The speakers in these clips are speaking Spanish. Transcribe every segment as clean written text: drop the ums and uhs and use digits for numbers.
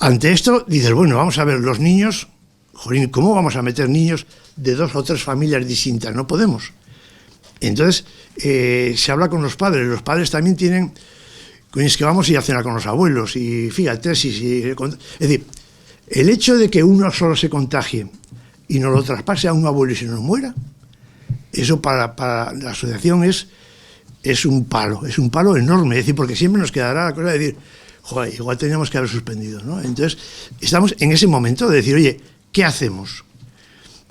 ante esto, dices, bueno, vamos a ver, los niños, jolín, ¿cómo vamos a meter niños de 2 o 3 familias distintas? No podemos. Entonces, se habla con los padres también tienen, es que vamos a ir a cenar con los abuelos, y fíjate, es decir, el hecho de que uno solo se contagie y nos lo traspase a un abuelo y se nos muera, eso para la asociación es un palo enorme, es decir, porque siempre nos quedará la cosa de decir, joder, igual teníamos que haber suspendido, ¿no? Entonces, estamos en ese momento de decir, oye, ¿qué hacemos?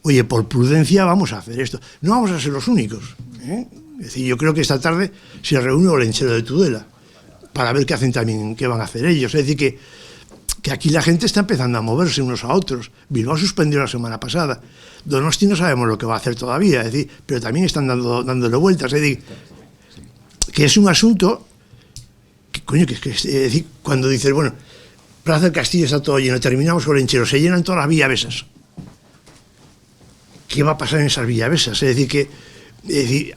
Oye, por prudencia vamos a hacer esto. No vamos a ser los únicos, ¿eh? Es decir, yo creo que esta tarde se reúne Olentzero de Tudela para ver qué hacen también, qué van a hacer ellos. Es decir, que aquí la gente está empezando a moverse unos a otros. Bilbao suspendió la semana pasada. Donosti no sabemos lo que va a hacer todavía, es decir, pero también están dándole vueltas. Es decir, que es un asunto que, coño, es decir, cuando dices, bueno, Plaza del Castillo está todo lleno, terminamos con Olentzero, se llenan todas las villavesas. ¿Qué va a pasar en esas villavesas? Es decir,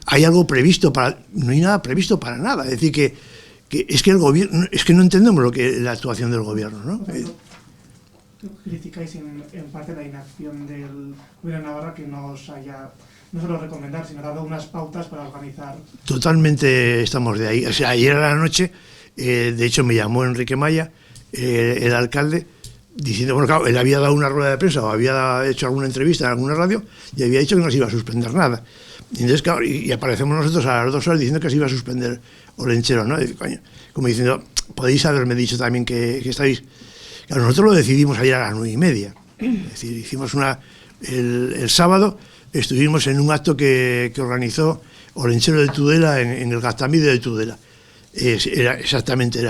hay algo previsto no hay nada previsto para nada. Es decir, que es que el gobierno, es que no entendemos la actuación del gobierno, ¿no? Criticáis en parte la inacción del gobierno de Navarra, que no solo recomendar, sino dado unas pautas para organizar. Totalmente estamos de ahí. O sea, ayer a la noche, de hecho me llamó Enrique Maya, el alcalde, diciendo, bueno, claro, él había dado una rueda de prensa o había hecho alguna entrevista en alguna radio y había dicho que no se iba a suspender nada. Y entonces, claro, y aparecemos nosotros a las 2 horas diciendo que se iba a suspender Olentzero, ¿no? Y, coño, como diciendo, podéis haberme dicho también que estáis... Claro, nosotros lo decidimos ayer a las 9:30. Es decir, hicimos el sábado, estuvimos en un acto que organizó Olentzero de Tudela en el Gaztambide de Tudela. Era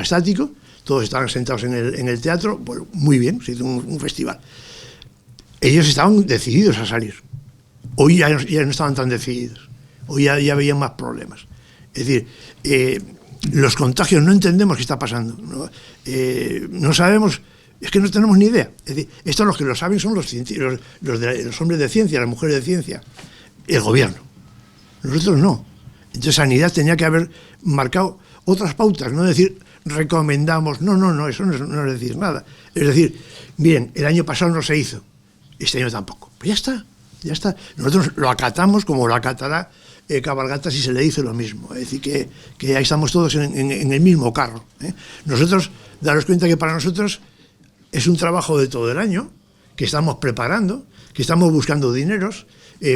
estático, todos estaban sentados en el teatro, bueno, muy bien, se hizo un festival. Ellos estaban decididos a salir. Hoy ya no estaban tan decididos, hoy ya veían más problemas. Es decir, los contagios no entendemos qué está pasando, no sabemos, es que no tenemos ni idea. Es decir, esto los que lo saben son los hombres de ciencia, las mujeres de ciencia, el gobierno. Nosotros no. Entonces Sanidad tenía que haber marcado otras pautas, no decir recomendamos, no, eso no es decir nada. Es decir, miren, el año pasado no se hizo, este año tampoco. Pues ya está. Nosotros lo acatamos como lo acatará Cabalgata si se le dice lo mismo. Es decir, que ahí estamos todos en el mismo carro, ¿eh? Nosotros, daros cuenta que para nosotros es un trabajo de todo el año, que estamos preparando, que estamos buscando dineros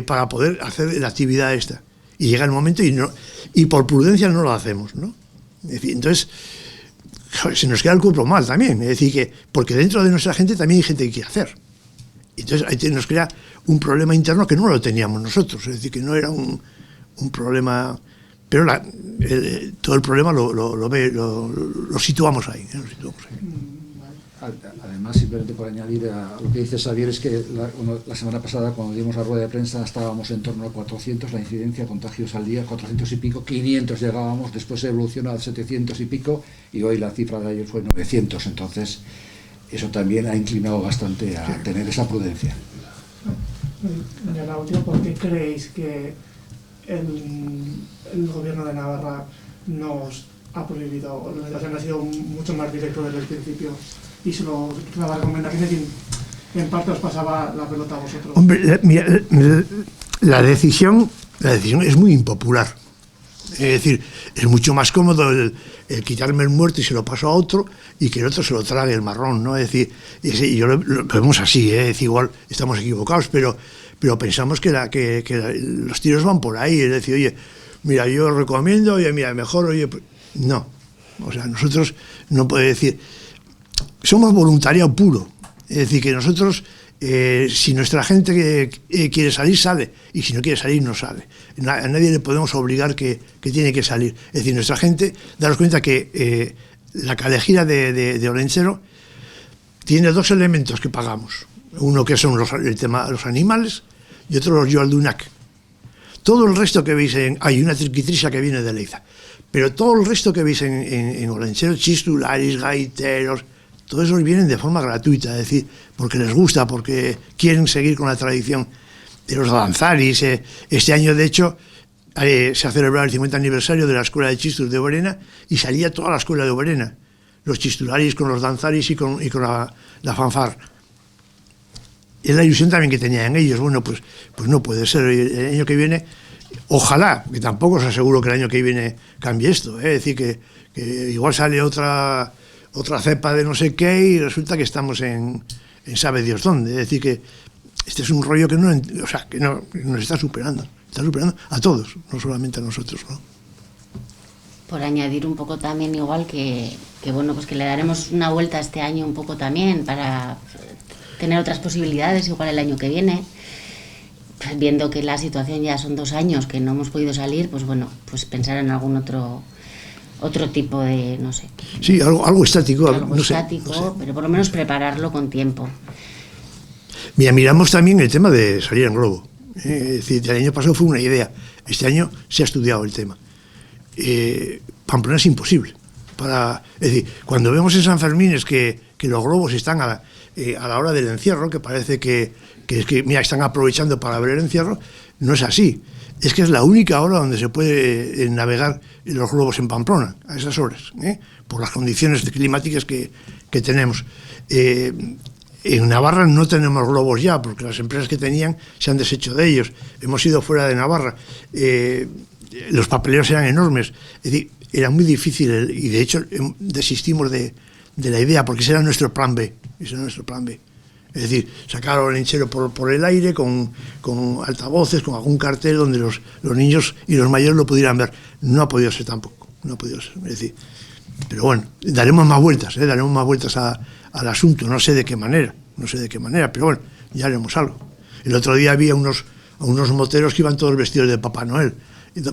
para poder hacer la actividad esta. Y llega el momento y por prudencia no lo hacemos, ¿no? Es decir, entonces, joder, se nos queda el cuerpo mal también. Es decir, porque dentro de nuestra gente también hay gente que quiere hacer. Entonces ahí nos crea un problema interno que no lo teníamos nosotros. Es decir, que no era un problema, pero todo el problema lo situamos ahí. Además, simplemente por añadir a lo que dice Xavier, es que la semana pasada, cuando dimos la rueda de prensa, estábamos en torno a 400, la incidencia, contagios al día, 400 y pico, 500 llegábamos, después evolucionó a 700 y pico, y hoy la cifra de ayer fue 900, entonces eso también ha inclinado bastante a tener esa prudencia. Y la última, ¿por qué creéis que el gobierno de Navarra nos ha prohibido, o sea, ha sido mucho más directo desde el principio y solo daba recomendaciones y en parte os pasaba la pelota a vosotros? Hombre, mira, la decisión es muy impopular. Es decir, es mucho más cómodo el quitarme el muerto y se lo paso a otro y que el otro se lo trague el marrón, ¿no? Es decir, yo lo vemos así, es decir, igual estamos equivocados, pero pensamos que los tiros van por ahí. Es decir, oye, mira, yo recomiendo, oye, mira, mejor, oye, no. O sea, nosotros no puede decir, somos voluntariado puro. Es decir, que nosotros, si nuestra gente quiere salir, sale, y si no quiere salir, no sale. A nadie le podemos obligar que tiene que salir. Es decir, nuestra gente, daros cuenta que la calejira de Olentzero tiene 2 elementos que pagamos. Uno que son los animales y otro los Joaldunak. Todo el resto que veis hay una triquitrisa que viene de Leiza, pero todo el resto que veis en Olentzero, chistularis, gaiteros, todos esos vienen de forma gratuita, es decir, porque les gusta, porque quieren seguir con la tradición de los danzaris. Este año, de hecho, se ha celebrado el 50 aniversario de la Escuela de Chistus de Oberena y salía toda la Escuela de Oberena. los chistularis, con los danzaris y con la fanfar. Es la ilusión también que tenían ellos. Bueno, pues no puede ser. El año que viene, ojalá, que tampoco os aseguro que el año que viene cambie esto. Es decir, que igual sale otra cepa de no sé qué y resulta que estamos en sabe Dios dónde. Es decir, que este es un rollo que nos está superando a todos, no solamente a nosotros, ¿no? Por añadir un poco también igual que bueno, pues que le daremos una vuelta este año un poco también para tener otras posibilidades igual el año que viene, pues viendo que la situación ya son 2 años que no hemos podido salir, pues bueno, pues pensar en algún otro tipo de, no sé. Sí, algo estático. Algo no estático, sé. pero por lo menos prepararlo con tiempo. Mira, miramos también el tema de salir en globo. Es decir, el año pasado fue una idea. Este año se ha estudiado el tema. Pamplona es imposible. Es decir, cuando vemos en San Fermín es que los globos están a la hora del encierro, que parece que mira, están aprovechando para ver el encierro, no es así. Es que es la única hora donde se puede navegar los globos en Pamplona, a esas horas, por las condiciones climáticas que tenemos. En Navarra no tenemos globos ya, porque las empresas que tenían se han deshecho de ellos. Hemos ido fuera de Navarra. Los papeleos eran enormes. Es decir, era muy difícil, y de hecho desistimos de la idea, porque ese era nuestro plan B. Es decir, sacar al linchero por el aire con altavoces, con algún cartel donde los niños y los mayores lo pudieran ver. No ha podido ser tampoco, no ha podido ser. Es decir, pero bueno, daremos más vueltas al asunto, no sé de qué manera, pero bueno, ya haremos algo. El otro día había unos moteros que iban todos vestidos de Papá Noel,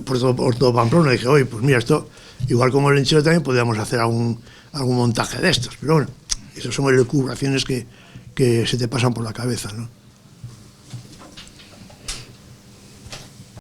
por todo Pamplona, y dije, oye, pues mira, esto, igual como el linchero también podríamos hacer algún montaje de estos, pero bueno, esas son elucubraciones que se te pasan por la cabeza, ¿no?